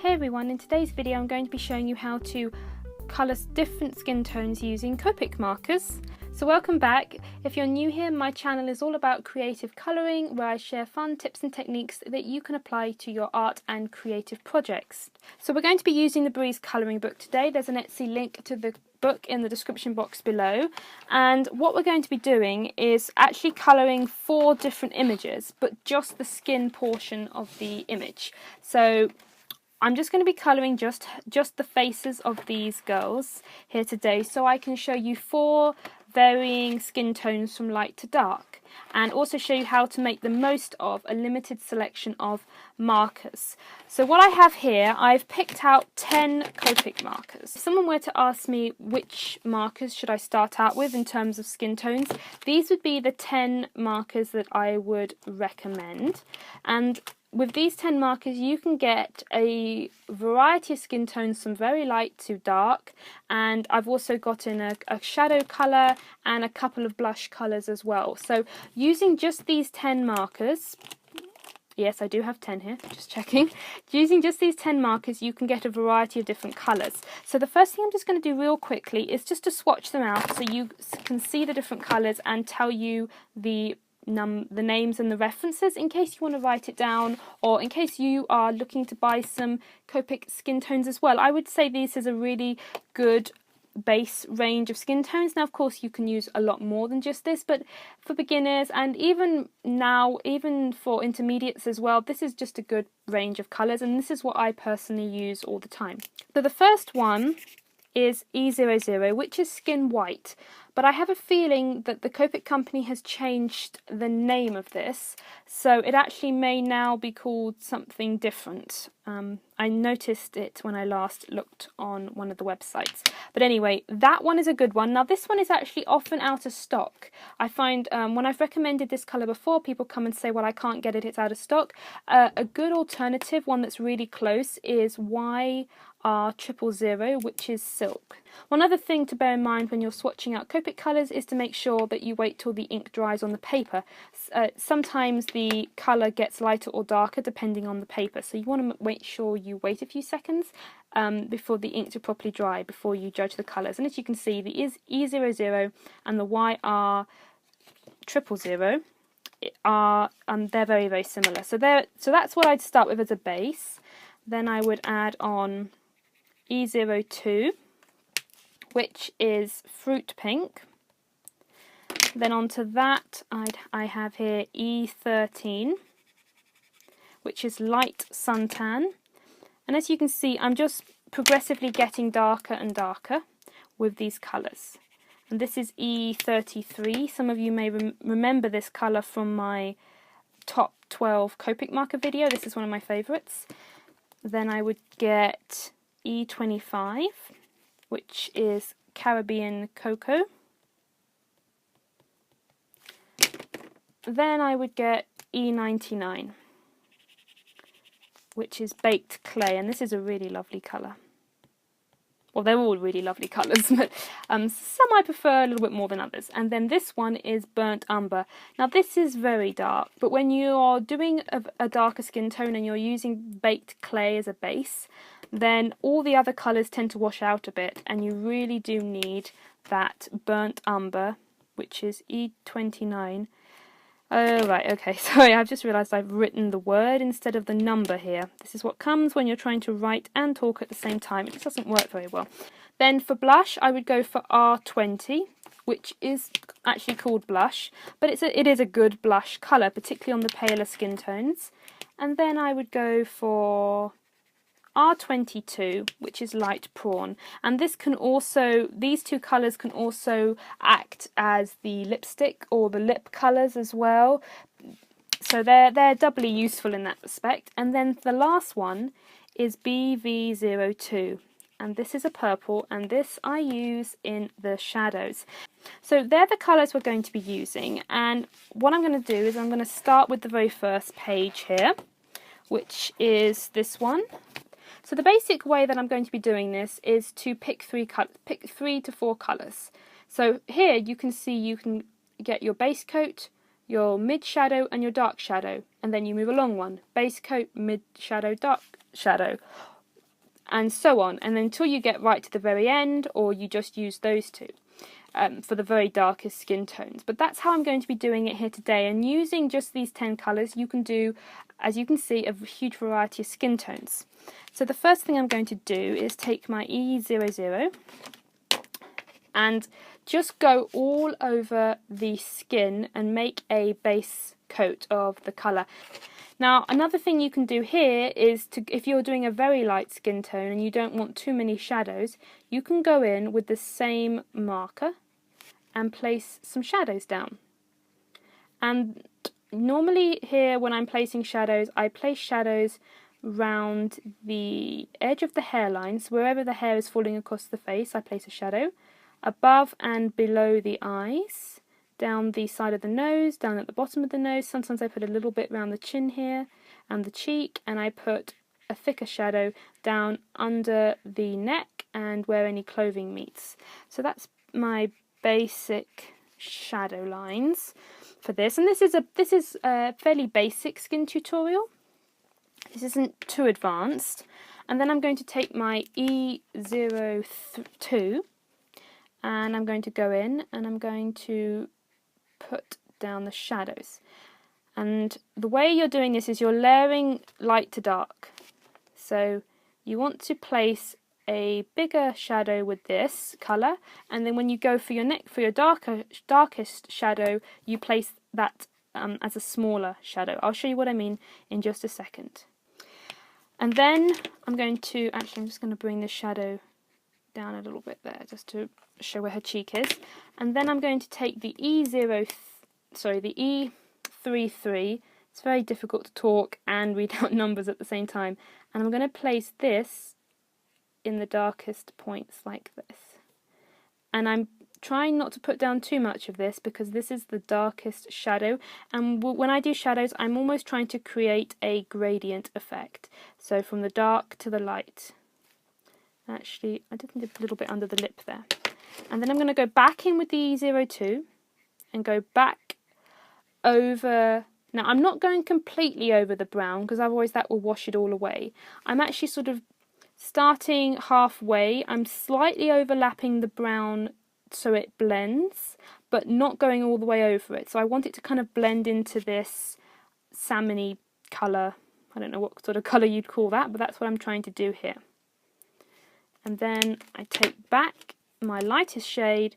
Hey everyone, in today's video I'm going to be showing you how to colour different skin tones using Copic markers. So welcome back. If you're new here, my channel is all about creative colouring, where I share fun tips and techniques that you can apply to your art and creative projects. So we're going to be using the Breeze colouring book today. There's an Etsy link to the book in the description box below, and what we're going to be doing is actually colouring 4 different images, but just the skin portion of the image. So I'm just going to be colouring just the faces of these girls here today, so I can show you 4 varying skin tones from light to dark, and also show you how to make the most of a limited selection of markers. So what I have here, I've picked out 10 Copic markers. If someone were to ask me which markers should I start out with in terms of skin tones, these would be the 10 markers that I would recommend. And with these 10 markers you can get a variety of skin tones from very light to dark, and I've also got in a shadow colour and a couple of blush colours as well. So using just these 10 markers, yes I do have 10 here, just checking, using just these 10 markers you can get a variety of different colours. So the first thing I'm just going to do real quickly is just to swatch them out so you can see the different colours and tell you the names and the references in case you want to write it down, or in case you are looking to buy some Copic skin tones as well. I would say this is a really good base range of skin tones. Now of course you can use a lot more than just this, but for beginners and even now, even for intermediates as well, this is just a good range of colours, and this is what I personally use all the time. So the first one is E00, which is skin white, but I have a feeling that the Copic company has changed the name of this, so it actually may now be called something different. I noticed it when I last looked on one of the websites. But anyway, that one is a good one. Now this one is actually often out of stock. I find when I've recommended this colour before, people come and say, well, I can't get it, it's out of stock. A good alternative, one that's really close, is YR000, which is silk. One other thing to bear in mind when you're swatching out Copic colours is to make sure that you wait till the ink dries on the paper. Sometimes the colour gets lighter or darker depending on the paper, so you want to make sure you wait a few seconds before the ink to properly dry before you judge the colours. And as you can see, the E00 and the YR000 are they're very, very similar. So that's what I'd start with as a base. Then I would add on E02, which is fruit pink. Then onto that I have here E13, which is light suntan. And as you can see, I'm just progressively getting darker and darker with these colours. And this is E33. Some of you may remember this colour from my top 12 Copic marker video. This is one of my favourites. Then I would get E25, which is Caribbean cocoa. Then I would get E99, which is baked clay, and this is a really lovely colour. Well, they're all really lovely colours, but some I prefer a little bit more than others. And then this one is burnt umber. Now this is very dark, but when you are doing a darker skin tone and you're using baked clay as a base, then all the other colours tend to wash out a bit, and you really do need that burnt umber, which is E29. Oh, right, okay, sorry, I've just realised I've written the word instead of the number here. This is what comes when you're trying to write and talk at the same time. It just doesn't work very well. Then for blush, I would go for R20, which is actually called blush, but it is a good blush colour, particularly on the paler skin tones. And then I would go for R22, which is light prawn, and this can also, these two colours can also act as the lipstick or the lip colours as well, so they're doubly useful in that respect. And then the last one is BV02, and this is a purple, and this I use in the shadows. So they're the colours we're going to be using, and what I'm going to do is I'm going to start with the very first page here, which is this one. So the basic way that I'm going to be doing this is to pick 3 to 4 colours. So here you can see you can get your base coat, your mid shadow and your dark shadow, and then you move along one. Base coat, mid shadow, dark shadow. and so on, and until you get right to the very end, or you just use those two for the very darkest skin tones. But that's how I'm going to be doing it here today, and using just these 10 colours you can do, as you can see, a huge variety of skin tones. So the first thing I'm going to do is take my E00 and just go all over the skin and make a base coat of the colour. Now, another thing you can do here is, if you're doing a very light skin tone and you don't want too many shadows, you can go in with the same marker and place some shadows down. And normally here, when I'm placing shadows, I place shadows round the edge of the hairline, so wherever the hair is falling across the face, I place a shadow. Above and below the eyes, down the side of the nose, down at the bottom of the nose. Sometimes I put a little bit around the chin here and the cheek, and I put a thicker shadow down under the neck and where any clothing meets. So that's my basic shadow lines for this, and this is a fairly basic skin tutorial. This isn't too advanced. And then I'm going to take my E02 and I'm going to go in and I'm going to put down the shadows. And the way you're doing this is you're layering light to dark. So you want to place a bigger shadow with this colour, and then when you go for your darkest shadow, you place that as a smaller shadow. I'll show you what I mean in just a second. And then I'm just going to bring the shadow down a little bit there, just to show where her cheek is. And then I'm going to take the E33. It's very difficult to talk and read out numbers at the same time. And I'm going to place this in the darkest points like this. And I'm trying not to put down too much of this because this is the darkest shadow, and when I do shadows I'm almost trying to create a gradient effect, so from the dark to the light. Actually, I did a little bit under the lip there. And then I'm going to go back in with the E02 and go back over. Now I'm not going completely over the brown because otherwise that will wash it all away. I'm actually sort of starting halfway. I'm slightly overlapping the brown so it blends, but not going all the way over it. So I want it to kind of blend into this salmony colour. I don't know what sort of colour you'd call that, but that's what I'm trying to do here. And then I take back my lightest shade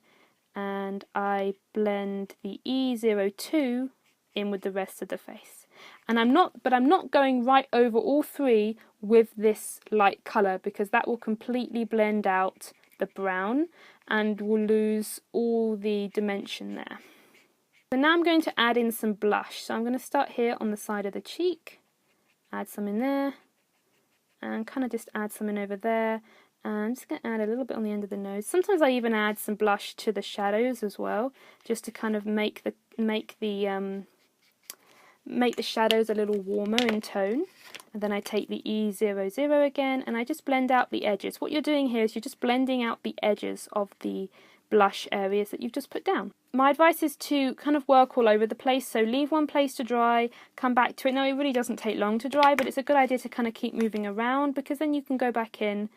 and I blend the E02 in with the rest of the face. And I'm not going right over all three with this light colour because that will completely blend out the brown and will lose all the dimension there. So now I'm going to add in some blush. So I'm going to start here on the side of the cheek, add some in there, and kind of just add some in over there. And I'm just going to add a little bit on the end of the nose. Sometimes I even add some blush to the shadows as well, just to kind of make the shadows a little warmer in tone. And then I take the E00 again and I just blend out the edges. What you're doing here is you're just blending out the edges of the blush areas that you've just put down. My advice is to kind of work all over the place, so leave one place to dry, come back to it. Now it really doesn't take long to dry, but it's a good idea to kind of keep moving around because then you can go back in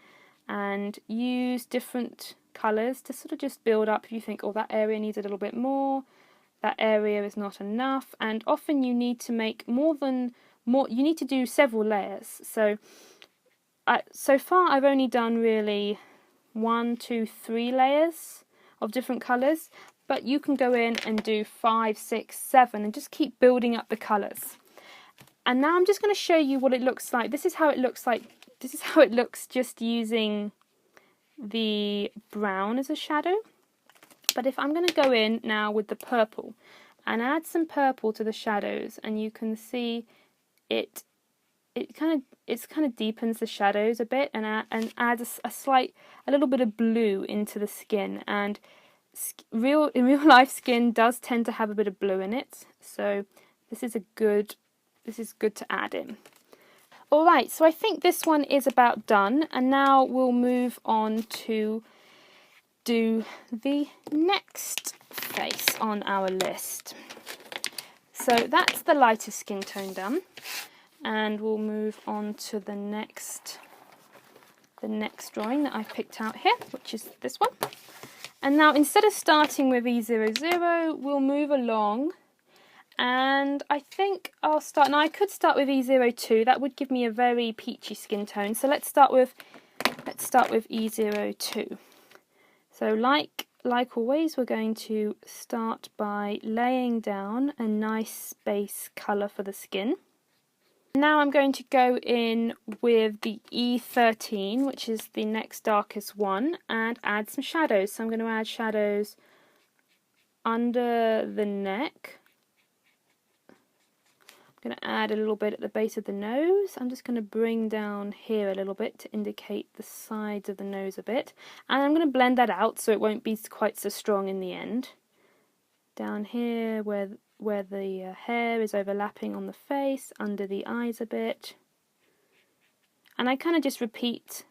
and use different colours to sort of just build up if you think, oh, that area needs a little bit more, that area is not enough, and often you need to make you need to do several layers. So so far I've only done really 1, 2, 3 layers of different colours, but you can go in and do 5, 6, 7 and just keep building up the colours. And now I'm just going to show you what it looks like. This is how it looks like. This is how it looks just using the brown as a shadow. But if I'm going to go in now with the purple and add some purple to the shadows, and you can see it kind of deepens the shadows a bit and adds a little bit of blue into the skin. And in real life skin does tend to have a bit of blue in it, so this is good to add in. Alright, so I think this one is about done, and now we'll move on to do the next face on our list. So that's the lighter skin tone done, and we'll move on to the next the next drawing that I've picked out here, which is this one. And now instead of starting with E00, we'll move along, and I think I'll start, now I could start with E02, that would give me a very peachy skin tone, so let's start with E02. So like always, we're going to start by laying down a nice base colour for the skin. Now I'm going to go in with the E13, which is the next darkest one, and add some shadows. So I'm going to add shadows under the neck. I'm going to add a little bit at the base of the nose. I'm just going to bring down here a little bit to indicate the sides of the nose a bit. And I'm going to blend that out so it won't be quite so strong in the end. Down here where the hair is overlapping on the face, under the eyes a bit. And I kind of just repeat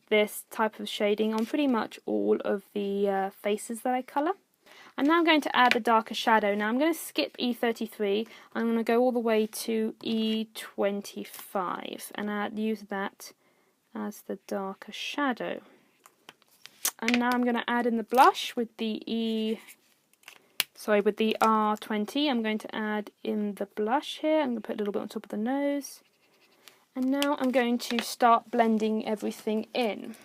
this type of shading on pretty much all of the faces that I colour. And now I'm going to add the darker shadow. Now I'm going to skip E33, I'm going to go all the way to E25 and use that as the darker shadow. And now I'm going to add in the blush with the R20. I'm going to add in the blush here. I'm going to put a little bit on top of the nose. And now I'm going to start blending everything in.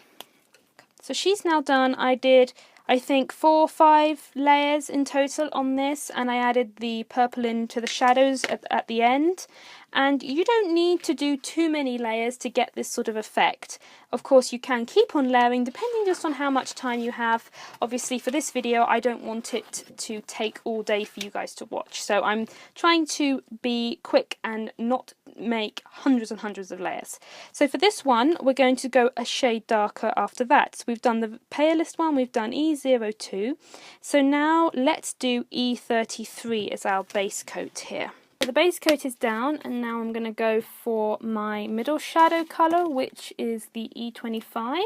So she's now done. I did, I think, 4 or 5 layers in total on this, and I added the purple into the shadows at the end. And you don't need to do too many layers to get this sort of effect. Of course, you can keep on layering depending just on how much time you have. Obviously, for this video, I don't want it to take all day for you guys to watch. So I'm trying to be quick and not make hundreds and hundreds of layers. So for this one, we're going to go a shade darker after that. So we've done the palest one, we've done E02. So now let's do E33 as our base coat here. So the base coat is down, and now I'm going to go for my middle shadow colour, which is the E25.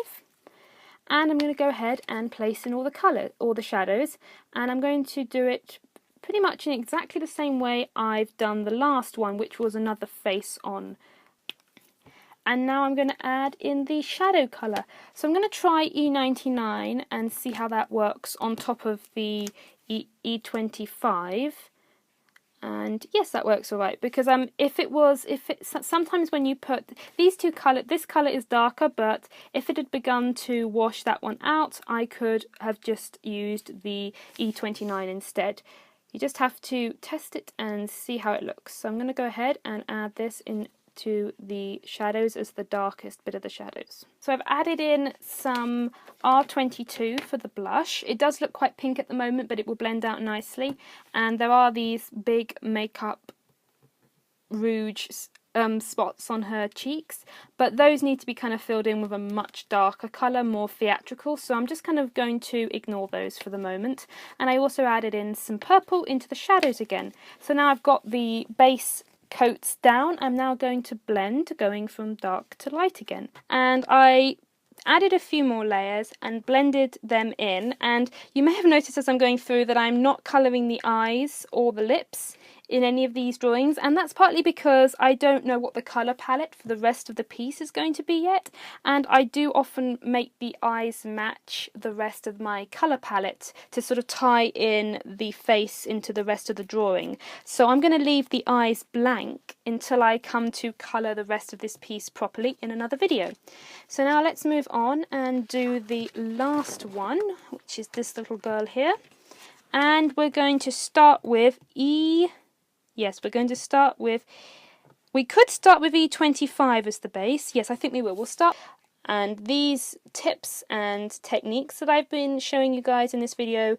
And I'm going to go ahead and place in all the shadows, and I'm going to do it pretty much in exactly the same way I've done the last one, which was another face on. And now I'm going to add in the shadow colour. So I'm going to try E99 and see how that works on top of the E25. And yes, that works all right, because sometimes when you put these two colours, this colour is darker, but if it had begun to wash that one out, I could have just used the E29 instead. You just have to test it and see how it looks. So I'm going to go ahead and add this into the shadows as the darkest bit of the shadows. So I've added in some R22 for the blush. It does look quite pink at the moment, but it will blend out nicely. And there are these big makeup rouge spots on her cheeks, but those need to be kind of filled in with a much darker colour, more theatrical, so I'm just kind of going to ignore those for the moment. And I also added in some purple into the shadows again. So now I've got the base coats down, I'm now going to blend, going from dark to light again. And I added a few more layers and blended them in, and you may have noticed as I'm going through that I'm not colouring the eyes or the lips in any of these drawings, and that's partly because I don't know what the colour palette for the rest of the piece is going to be yet, and I do often make the eyes match the rest of my colour palette to sort of tie in the face into the rest of the drawing. So I'm going to leave the eyes blank until I come to colour the rest of this piece properly in another video. So now let's move on and do the last one, which is this little girl here. And we're going to start with we could start with E25 as the base. Yes, I think we will. We'll start. And these tips and techniques that I've been showing you guys in this video,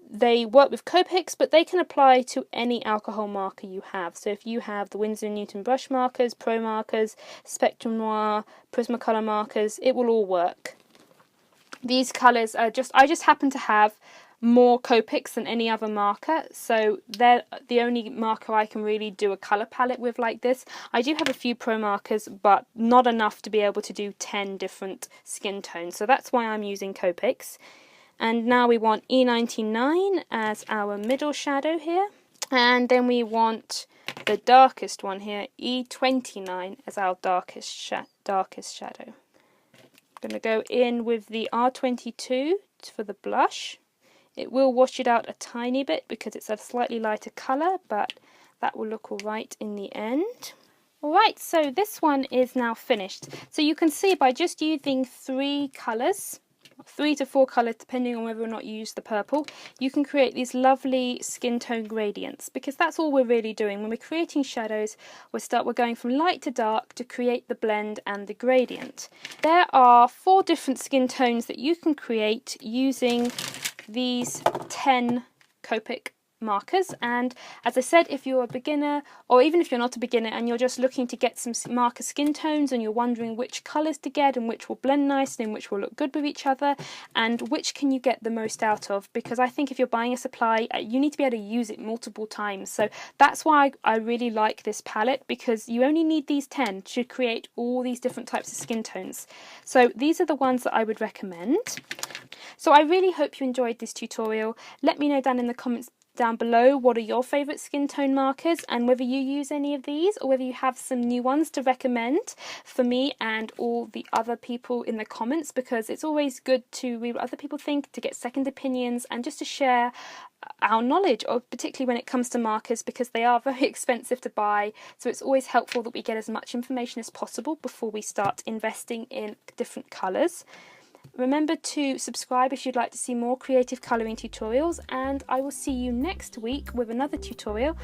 they work with Copics, but they can apply to any alcohol marker you have. So if you have the Winsor & Newton brush markers, Pro markers, Spectrum Noir, Prismacolor markers, it will all work. These colours are I just happen to have more Copics than any other marker, so they're the only marker I can really do a colour palette with like this. I do have a few Pro markers, but not enough to be able to do 10 different skin tones, so that's why I'm using Copics. And now we want E99 as our middle shadow here, and then we want the darkest one here, E29, as our darkest shadow. I'm I'm going to go in with the R22 for the blush. It will wash it out a tiny bit because it's a slightly lighter colour, but that will look alright in the end. Alright, so this one is now finished. So you can see by just using 3 colours, 3 to 4 colours depending on whether or not you use the purple, you can create these lovely skin tone gradients, because that's all we're really doing. When we're creating shadows, we're going from light to dark to create the blend and the gradient. There are 4 different skin tones that you can create using these 10 Copic markers, and as I said, if you're a beginner, or even if you're not a beginner and you're just looking to get some marker skin tones and you're wondering which colours to get and which will blend nicely and which will look good with each other and which can you get the most out of, because I think if you're buying a supply you need to be able to use it multiple times. So that's why I really like this palette, because you only need these 10 to create all these different types of skin tones. So these are the ones that I would recommend. So I really hope you enjoyed this tutorial. Let me know down in the comments down below what are your favourite skin tone markers and whether you use any of these or whether you have some new ones to recommend for me and all the other people in the comments, because it's always good to read what other people think, to get second opinions and just to share our knowledge, or particularly when it comes to markers, because they are very expensive to buy, so it's always helpful that we get as much information as possible before we start investing in different colours. Remember to subscribe if you'd like to see more creative colouring tutorials, and I will see you next week with another tutorial.